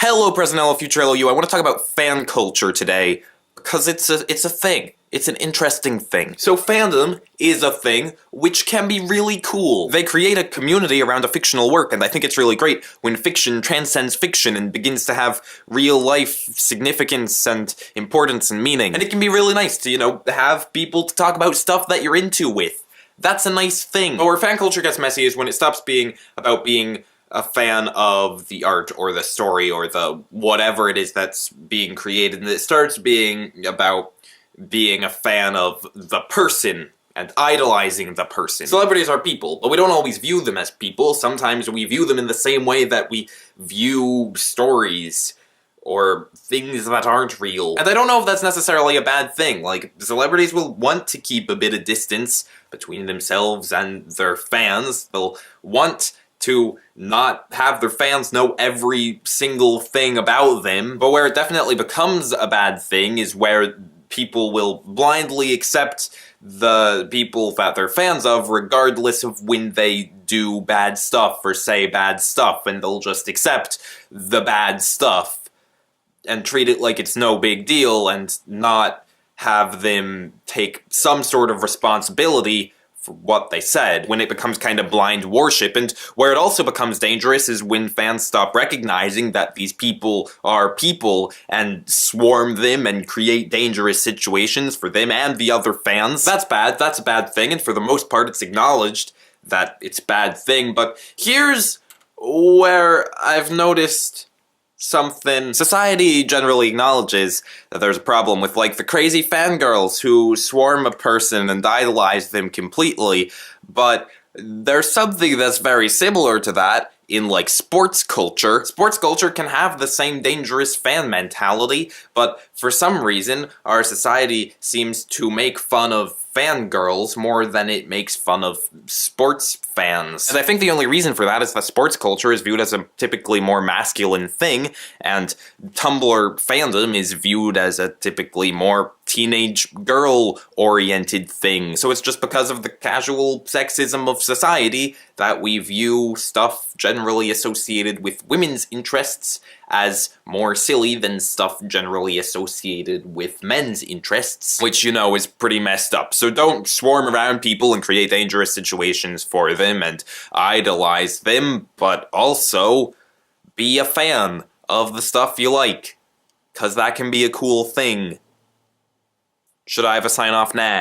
Hello, present hello, future hello you. I want to talk about fan culture today because it's a thing. It's an interesting thing. So fandom is a thing which can be really cool. They create a community around a fictional work, and I think it's really great when fiction transcends fiction and begins to have real life significance and importance and meaning. And it can be really nice to, have people to talk about stuff that you're into with. That's a nice thing. But where fan culture gets messy is when it stops being about being a fan of the art or the story or the whatever it is that's being created, and it starts being about being a fan of the person and idolizing the person. Celebrities are people, but we don't always view them as people. Sometimes we view them in the same way that we view stories or things that aren't real. And I don't know if that's necessarily a bad thing. Like, celebrities will want to keep a bit of distance between themselves and their fans. They'll want to not have their fans know every single thing about them. But where it definitely becomes a bad thing is where people will blindly accept the people that they're fans of regardless of when they do bad stuff or say bad stuff, and they'll just accept the bad stuff and treat it like it's no big deal and not have them take some sort of responsibility for what they said. When it becomes kind of blind worship, and where it also becomes dangerous is when fans stop recognizing that these people are people and swarm them and create dangerous situations for them and the other fans. That's bad, that's a bad thing, and for the most part it's acknowledged that it's a bad thing. But here's where I've noticed something. Society generally acknowledges that there's a problem with, like, the crazy fangirls who swarm a person and idolize them completely, but there's something that's very similar to that in, like, sports culture. Sports culture can have the same dangerous fan mentality, but for some reason, our society seems to make fun of fangirls more than it makes fun of sports fans. And I think the only reason for that is that sports culture is viewed as a typically more masculine thing, and Tumblr fandom is viewed as a typically more teenage girl-oriented thing. So it's just because of the casual sexism of society that we view stuff generally associated with women's interests as more silly than stuff generally associated with men's interests, which, is pretty messed up. So don't swarm around people and create dangerous situations for them and idolize them, but also be a fan of the stuff you like, 'cause that can be a cool thing. Should I have a sign-off now?